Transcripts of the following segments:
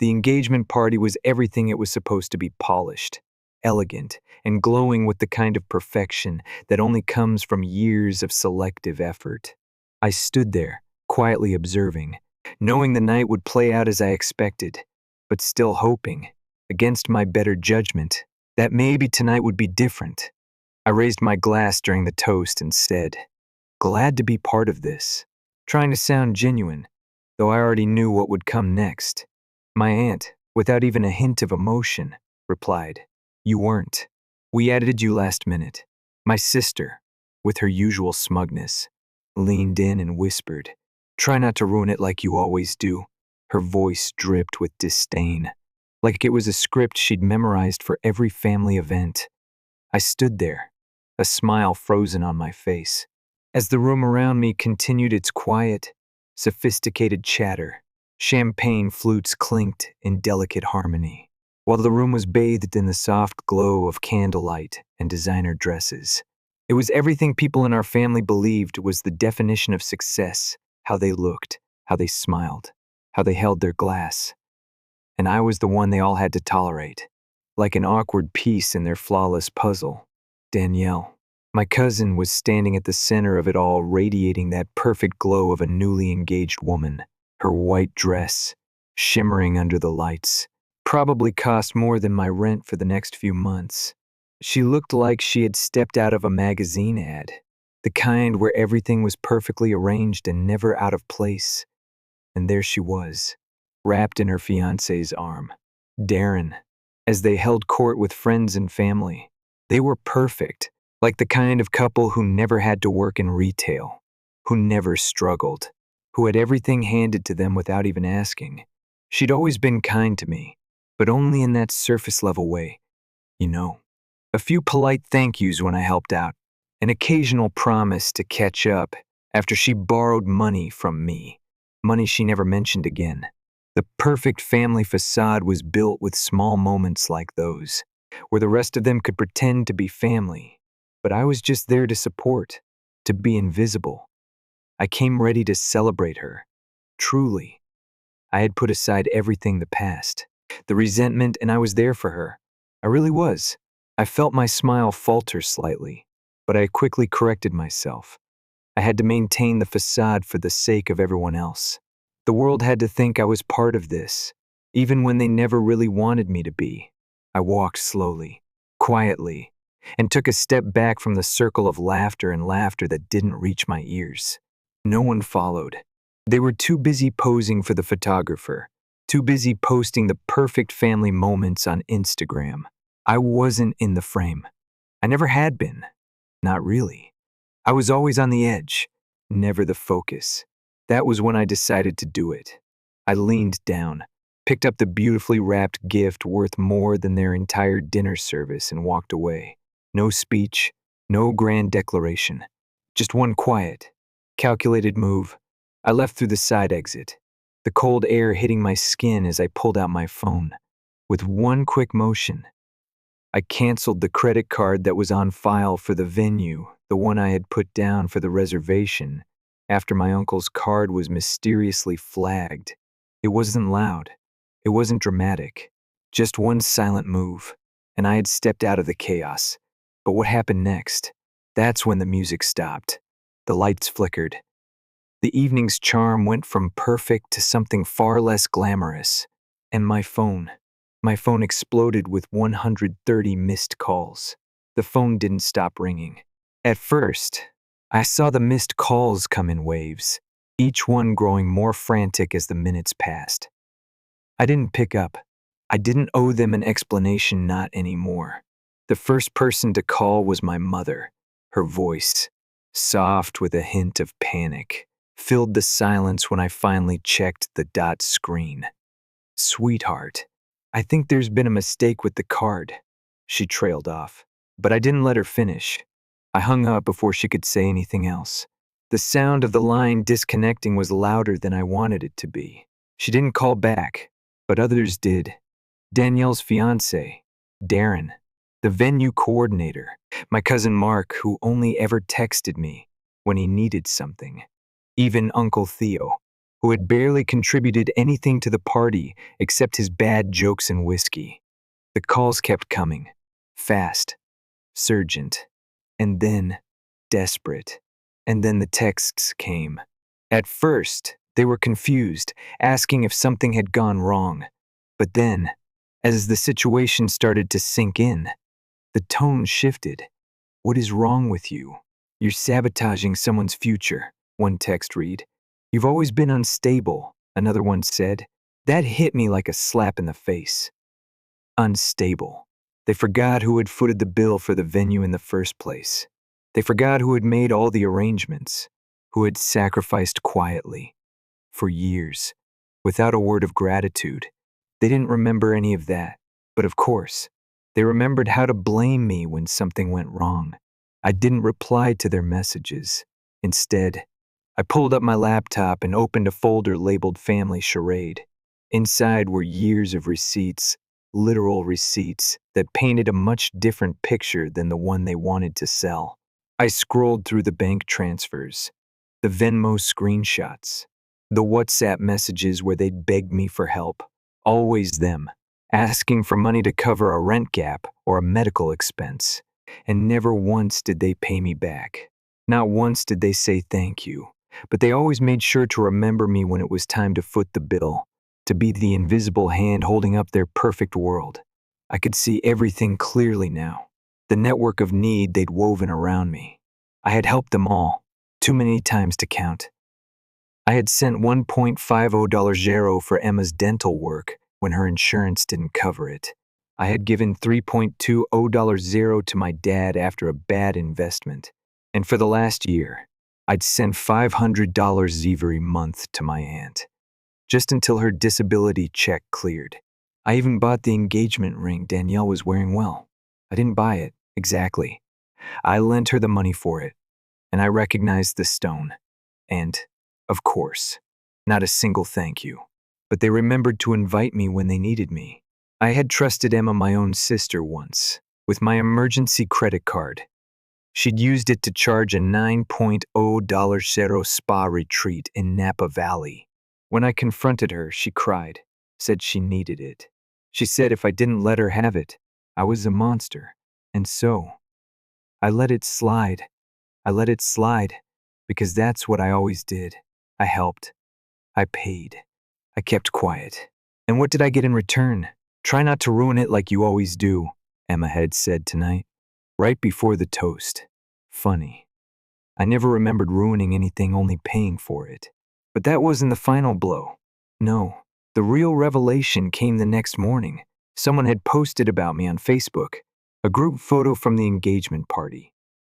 The engagement party was everything it was supposed to be: polished, elegant, and glowing with the kind of perfection that only comes from years of selective effort. I stood there, quietly observing, knowing the night would play out as I expected, but still hoping, against my better judgment, that maybe tonight would be different. I raised my glass during the toast and said, "Glad to be part of this," trying to sound genuine, though I already knew what would come next. My aunt, without even a hint of emotion, replied, "You weren't. We added you last minute." My sister, with her usual smugness, leaned in and whispered, "Try not to ruin it like you always do." Her voice dripped with disdain, like it was a script she'd memorized for every family event. I stood there, a smile frozen on my face, as the room around me continued its quiet, sophisticated chatter. Champagne flutes clinked in delicate harmony, while the room was bathed in the soft glow of candlelight and designer dresses. It was everything people in our family believed was the definition of success: how they looked, how they smiled, how they held their glass. And I was the one they all had to tolerate, like an awkward piece in their flawless puzzle. Danielle, my cousin, was standing at the center of it all, radiating that perfect glow of a newly engaged woman. Her white dress, shimmering under the lights, probably cost more than my rent for the next few months. She looked like she had stepped out of a magazine ad, the kind where everything was perfectly arranged and never out of place. And there she was, wrapped in her fiancé's arm, Darren, as they held court with friends and family. They were perfect, like the kind of couple who never had to work in retail, who never struggled, who had everything handed to them without even asking. She'd always been kind to me, but only in that surface-level way, you know. A few polite thank yous when I helped out, an occasional promise to catch up after she borrowed money from me, money she never mentioned again. The perfect family facade was built with small moments like those, where the rest of them could pretend to be family, but I was just there to support, to be invisible. I came ready to celebrate her. Truly. I had put aside everything: the past, the resentment, and I was there for her. I really was. I felt my smile falter slightly, but I quickly corrected myself. I had to maintain the facade for the sake of everyone else. The world had to think I was part of this, even when they never really wanted me to be. I walked slowly, quietly, and took a step back from the circle of laughter and laughter that didn't reach my ears. No one followed. They were too busy posing for the photographer, too busy posting the perfect family moments on Instagram. I wasn't in the frame. I never had been. Not really. I was always on the edge, never the focus. That was when I decided to do it. I leaned down, picked up the beautifully wrapped gift worth more than their entire dinner service, and walked away. No speech, no grand declaration. Just one quiet, calculated move. I left through the side exit, the cold air hitting my skin as I pulled out my phone. With one quick motion, I canceled the credit card that was on file for the venue, the one I had put down for the reservation, after my uncle's card was mysteriously flagged. It wasn't loud. It wasn't dramatic. Just one silent move, and I had stepped out of the chaos. But what happened next? That's when the music stopped. The lights flickered. The evening's charm went from perfect to something far less glamorous. And my phone exploded with 130 missed calls. The phone didn't stop ringing. At first, I saw the missed calls come in waves, each one growing more frantic as the minutes passed. I didn't pick up. I didn't owe them an explanation, not anymore. The first person to call was my mother. Her voice, soft with a hint of panic, filled the silence when I finally checked the dot screen. "Sweetheart, I think there's been a mistake with the card," she trailed off. But I didn't let her finish. I hung up before she could say anything else. The sound of the line disconnecting was louder than I wanted it to be. She didn't call back, but others did. Danielle's fiancé, Darren, the venue coordinator, my cousin Mark, who only ever texted me when he needed something, even Uncle Theo, who had barely contributed anything to the party except his bad jokes and whiskey. The calls kept coming, fast, urgent, and then desperate. And then the texts came. At first, they were confused, asking if something had gone wrong. But then, as the situation started to sink in, the tone shifted. "What is wrong with you? You're sabotaging someone's future," one text read. "You've always been unstable," another one said. That hit me like a slap in the face. Unstable. They forgot who had footed the bill for the venue in the first place. They forgot who had made all the arrangements, who had sacrificed quietly, for years, without a word of gratitude. They didn't remember any of that, but of course, they remembered how to blame me when something went wrong. I didn't reply to their messages. Instead, I pulled up my laptop and opened a folder labeled Family Charade. Inside were years of receipts, literal receipts, that painted a much different picture than the one they wanted to sell. I scrolled through the bank transfers, the Venmo screenshots, the WhatsApp messages where they'd begged me for help. Always them, asking for money to cover a rent gap or a medical expense. And never once did they pay me back. Not once did they say thank you, but they always made sure to remember me when it was time to foot the bill, to be the invisible hand holding up their perfect world. I could see everything clearly now, the network of need they'd woven around me. I had helped them all, too many times to count. I had sent $1.50 for Emma's dental work when her insurance didn't cover it. I had given $3.20 to my dad after a bad investment. And for the last year, I'd sent $500 every month to my aunt, just until her disability check cleared. I even bought the engagement ring Danielle was wearing well. I didn't buy it, exactly. I lent her the money for it, and I recognized the stone. And, of course, not a single thank you. But they remembered to invite me when they needed me. I had trusted Emma, my own sister, once, with my emergency credit card. She'd used it to charge a $9.0 spa retreat in Napa Valley. When I confronted her, she cried, said she needed it. She said if I didn't let her have it, I was a monster. And so, I let it slide. I let it slide, because that's what I always did. I helped. I paid. I kept quiet. And what did I get in return? "Try not to ruin it like you always do," Emma had said tonight, right before the toast. Funny. I never remembered ruining anything, only paying for it. But that wasn't the final blow. No, the real revelation came the next morning. Someone had posted about me on Facebook, a group photo from the engagement party.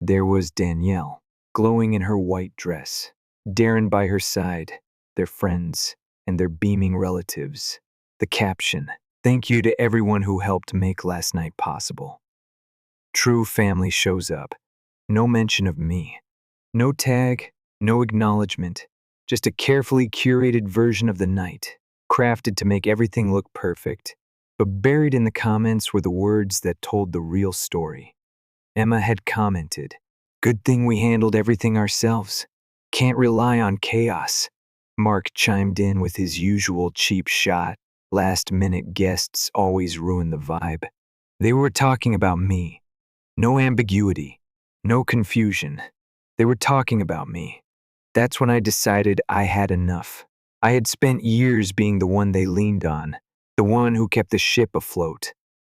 There was Danielle, glowing in her white dress, Darren by her side, their friends, and their beaming relatives. The caption, "Thank you to everyone who helped make last night possible." True family shows up. No mention of me. No tag, no acknowledgement. Just a carefully curated version of the night, crafted to make everything look perfect. But buried in the comments were the words that told the real story. Emma had commented, "Good thing we handled everything ourselves. Can't rely on chaos." Mark chimed in with his usual cheap shot. Last-minute guests always ruin the vibe. They were talking about me. No ambiguity. No confusion. They were talking about me. That's when I decided I had enough. I had spent years being the one they leaned on, the one who kept the ship afloat.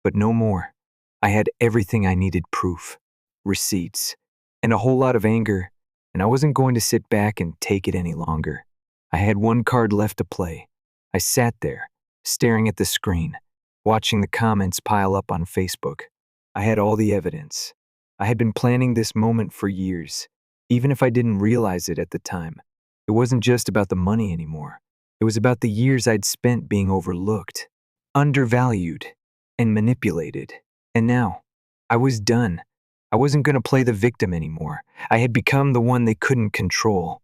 But no more. I had everything I needed: proof, receipts, and a whole lot of anger, and I wasn't going to sit back and take it any longer. I had one card left to play. I sat there, staring at the screen, watching the comments pile up on Facebook. I had all the evidence. I had been planning this moment for years, even if I didn't realize it at the time. It wasn't just about the money anymore. It was about the years I'd spent being overlooked, undervalued, and manipulated. And now, I was done. I wasn't going to play the victim anymore. I had become the one they couldn't control.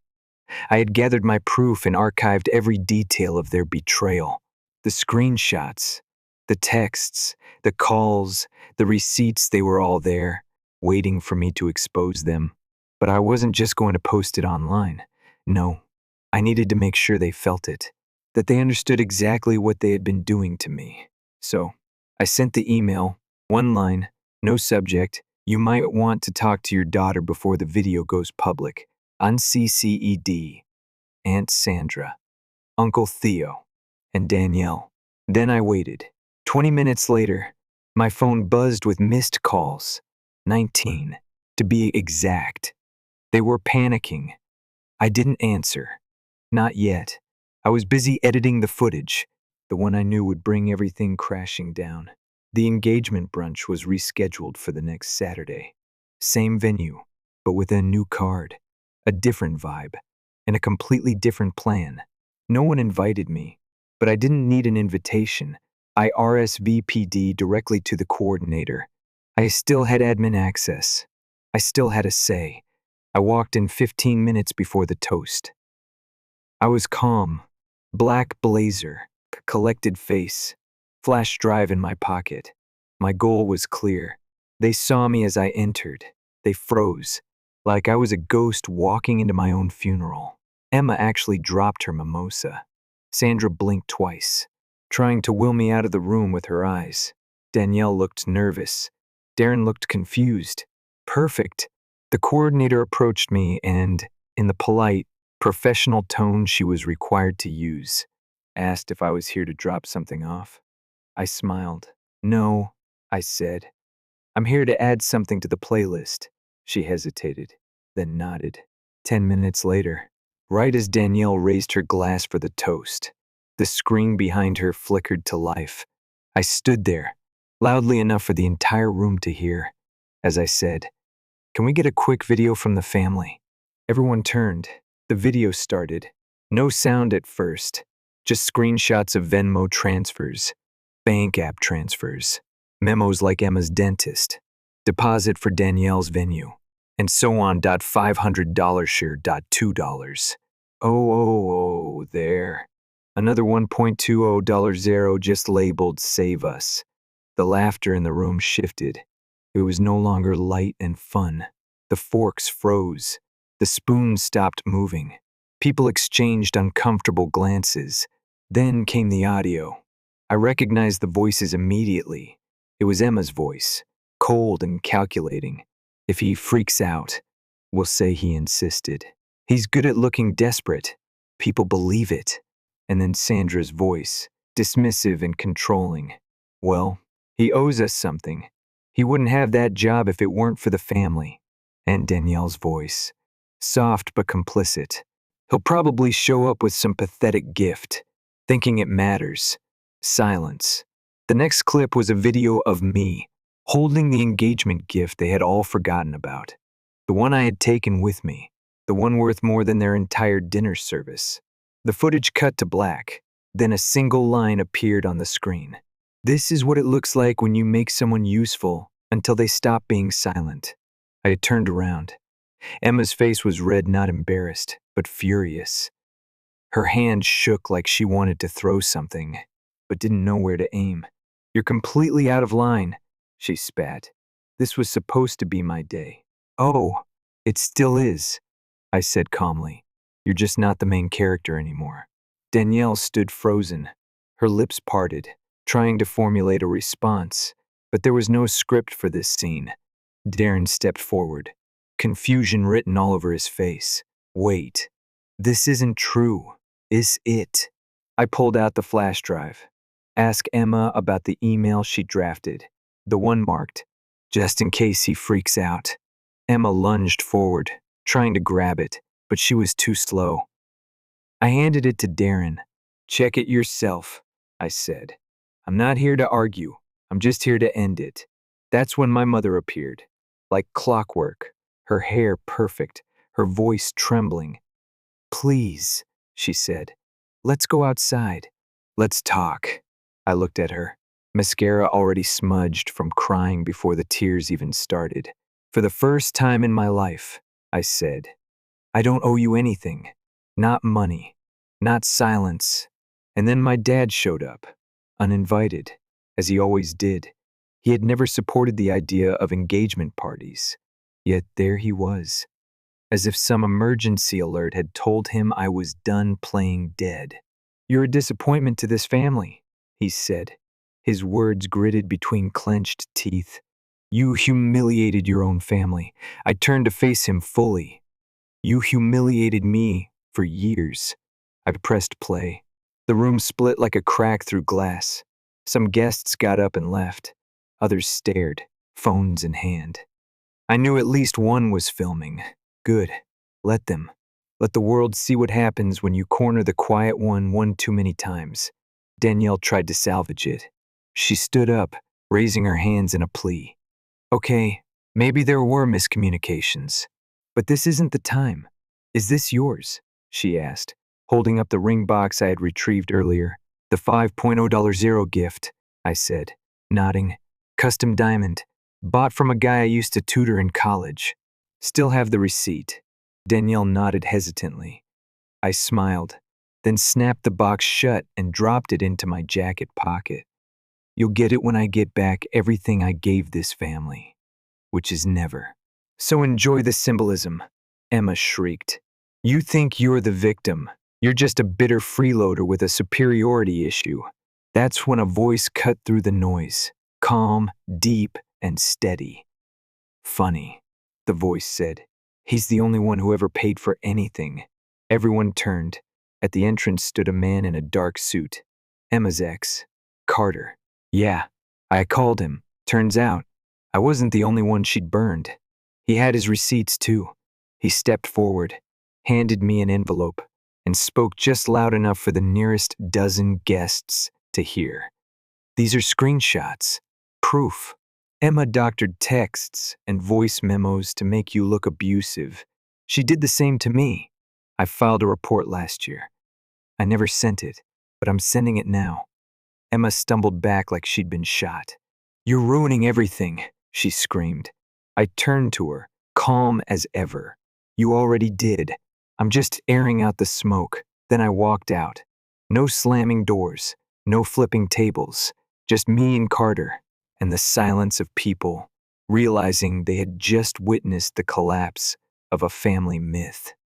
I had gathered my proof and archived every detail of their betrayal. The screenshots, the texts, the calls, the receipts, they were all there, waiting for me to expose them. But I wasn't just going to post it online. No, I needed to make sure they felt it, that they understood exactly what they had been doing to me. So, I sent the email, one line, no subject. You might want to talk to your daughter before the video goes public. UnCCED, Aunt Sandra, Uncle Theo, and Danielle. Then I waited. 20 minutes later, my phone buzzed with missed calls. 19, to be exact. They were panicking. I didn't answer. Not yet. I was busy editing the footage, the one I knew would bring everything crashing down. The engagement brunch was rescheduled for the next Saturday. Same venue, but with a new card, a different vibe, and a completely different plan. No one invited me, but I didn't need an invitation. I RSVP'd directly to the coordinator. I still had admin access. I still had a say. I walked in 15 minutes before the toast. I was calm, black blazer, collected face, flash drive in my pocket. My goal was clear. They saw me as I entered. They froze, like I was a ghost walking into my own funeral. Emma actually dropped her mimosa. Sandra blinked twice, trying to will me out of the room with her eyes. Danielle looked nervous. Darren looked confused. Perfect. The coordinator approached me and, in the polite, professional tone she was required to use, asked if I was here to drop something off. I smiled. No, I said. I'm here to add something to the playlist. She hesitated, then nodded. 10 minutes later, right as Danielle raised her glass for the toast, the screen behind her flickered to life. I stood there, loudly enough for the entire room to hear. As I said, "Can we get a quick video from the family?" Everyone turned. The video started. No sound at first, just screenshots of Venmo transfers, bank app transfers, memos like Emma's dentist, deposit for Danielle's venue, and so on. $500 share. $2. Oh, there. Another $1.20 just labeled Save Us. The laughter in the room shifted. It was no longer light and fun. The forks froze. The spoon stopped moving. People exchanged uncomfortable glances. Then came the audio. I recognized the voices immediately. It was Emma's voice, cold and calculating. If he freaks out, we'll say he insisted. He's good at looking desperate. People believe it. And then Sandra's voice, dismissive and controlling. Well, he owes us something. He wouldn't have that job if it weren't for the family. And Danielle's voice, soft but complicit. He'll probably show up with some pathetic gift, thinking it matters. Silence. The next clip was a video of me, holding the engagement gift they had all forgotten about. The one I had taken with me, the one worth more than their entire dinner service. The footage cut to black, then a single line appeared on the screen. This is what it looks like when you make someone useful until they stop being silent. I had turned around. Emma's face was red, not embarrassed, but furious. Her hand shook like she wanted to throw something, but didn't know where to aim. "You're completely out of line," she spat. "This was supposed to be my day." "Oh, it still is," I said calmly. "You're just not the main character anymore." Danielle stood frozen, her lips parted, trying to formulate a response, but there was no script for this scene. Darren stepped forward, confusion written all over his face. "Wait, this isn't true, is it?" I pulled out the flash drive. "Ask Emma about the email she drafted, the one marked, just in case he freaks out." Emma lunged forward, trying to grab it, but she was too slow. I handed it to Darren. "Check it yourself," I said. "I'm not here to argue. I'm just here to end it." That's when my mother appeared, like clockwork, her hair perfect, her voice trembling. "Please," she said, "let's go outside. Let's talk." I looked at her, mascara already smudged from crying before the tears even started. "For the first time in my life," I said, "I don't owe you anything. Not money, not silence." And then my dad showed up, uninvited, as he always did. He had never supported the idea of engagement parties, yet there he was. as if some emergency alert had told him I was done playing dead. "You're a disappointment to this family," he said, his words gritted between clenched teeth. "You humiliated your own family." I turned to face him fully. "You humiliated me for years." I pressed play. The room split like a crack through glass. Some guests got up and left. Others stared, phones in hand. I knew at least one was filming. Good. Let them. Let the world see what happens when you corner the quiet one too many times. Danielle tried to salvage it. She stood up, raising her hands in a plea. "Okay, maybe there were miscommunications, but this isn't the time. Is this yours?" she asked, holding up the ring box I had retrieved earlier. "The $5.0 gift," I said, nodding. "Custom diamond. Bought from a guy I used to tutor in college. Still have the receipt." Danielle nodded hesitantly. I smiled, then snapped the box shut and dropped it into my jacket pocket. "You'll get it when I get back everything I gave this family, which is never." "So enjoy the symbolism," Emma shrieked. "You think you're the victim. You're just a bitter freeloader with a superiority issue." That's when a voice cut through the noise, calm, deep, and steady. "Funny," the voice said. "He's the only one who ever paid for anything." Everyone turned. At the entrance stood a man in a dark suit. Emma's ex, Carter. "Yeah, I called him. Turns out, I wasn't the only one she'd burned. He had his receipts too." He stepped forward, handed me an envelope, and spoke just loud enough for the nearest dozen guests to hear. "These are screenshots. Proof. Emma doctored texts and voice memos to make you look abusive. She did the same to me. I filed a report last year. I never sent it, but I'm sending it now." Emma stumbled back like she'd been shot. "You're ruining everything," she screamed. I turned to her, calm as ever. "You already did. I'm just airing out the smoke." Then I walked out. No slamming doors, no flipping tables, just me and Carter, and the silence of people, realizing they had just witnessed the collapse of a family myth.